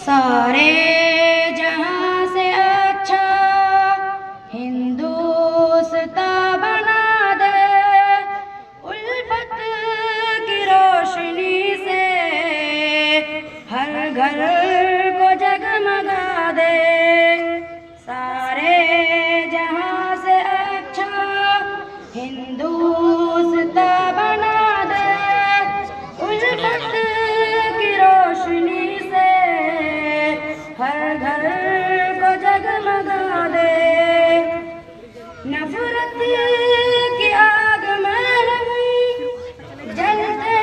سارے جہاں سے اچھا ہندوستاں بنا دے، الفت کی روشنی سے ہر گھر کو جگمگا دے۔ سارے جہاں سے اچھا ہندوستاں بنا دے، الفت کی روشنی سے ہر گھر کو جگمگا دے۔ نفرت کی آگ میں ہم جلتے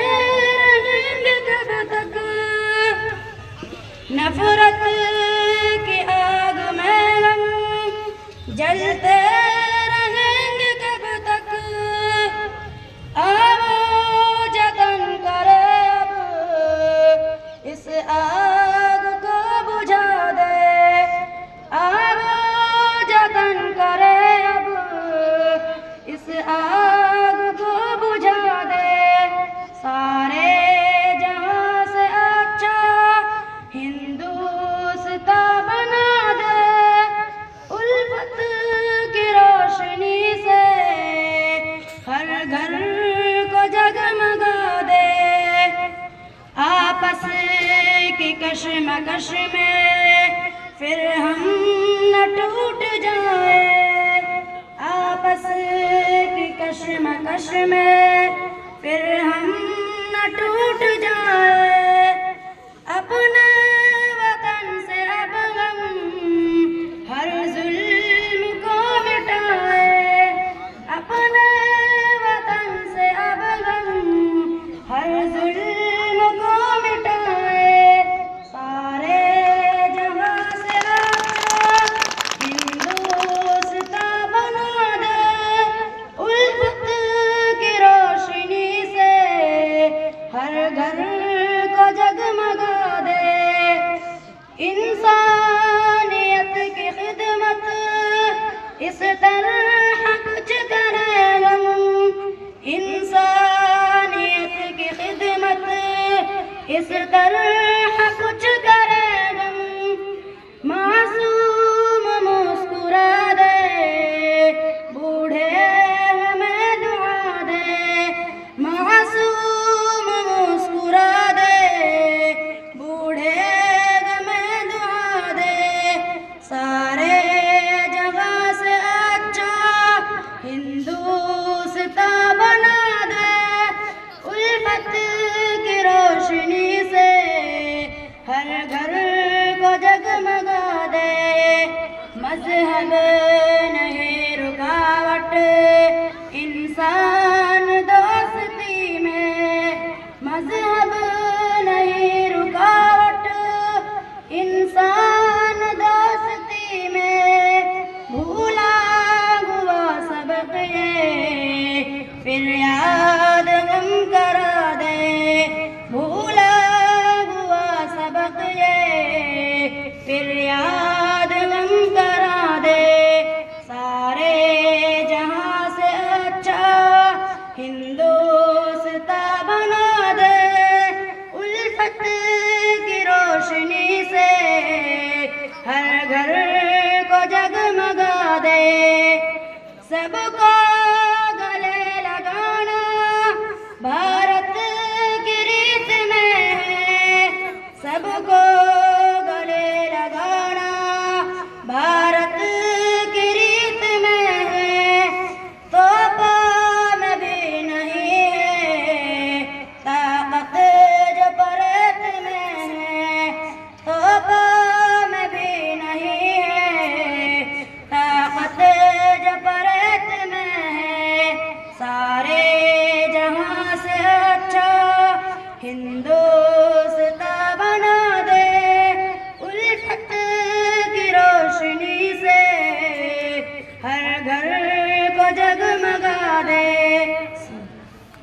رہیں گے کب تک، نفرت کی آگ میں ہم جلتے رہیں گے کب تک۔ آؤ جتن کرے اب اس آگ کو بجھا دے، آؤ جتن کرے اب اس آگ کو بجھا دے۔ سارے جہاں سے اچھا ہندوستاں بنا دے، الفت کی روشنی سے ہر گھر کو جگمگا دے۔ آپس کی کشمکش میں پھر ہم نہ ٹوٹ جائیں، آپس کی کشمکش میں پھر ہم نہ ٹوٹ جائیں۔ اپنے وطن سے اب ہم ہر ظلم کو مٹائیں، اپنے وطن سے اب ہم ہر ظلم کو مٹائیں۔ سارے جہاں سے اچھا ہندوستاں بنا دے، الفت کی روشنی سے ہر گھر کو جگمگا دے۔ انسانیت کی خدمت اس طرح کچھ کرے ہم، انسانیت کی خدمت اس طرح کچھ کرے ہم۔ معصوم مسکرا دے، بوڑھے ہمیں دعا دے، معصوم مسکرا دے، بوڑھے ہمیں دعا دے۔ سارے جہاں سے اچھا ہندوستاں بنا دے، الفت کی روشنی سے ہر گھر کو جگمگا دے۔ مذہب نہیں رکاوٹ انسان دوستی میں، مذہب نہیں رکاوٹ انسان دوستی میں۔ بھولا ہوا سبق یہ پھر یاد ہم کرا دے، بھولا ہوا سبق یہ پھر یاد ہم کرا دے۔ سارے جہاں سے اچھا ہندوستاں بنا دے، الفت کی روشنی سے ہر گھر کو جگمگا دے۔ سب کو گلے لگانا بھارت کی ریت میں ہے، سب کو گلے لگانا بھارت کی ریت میں ہے۔ توپوں میں بھی نہیں ہے طاقت جو پریت میں ہے، توپوں میں بھی نہیں ہے طاقت جو پریت میں ہے۔ سارے جہاں سے اچھا ہندو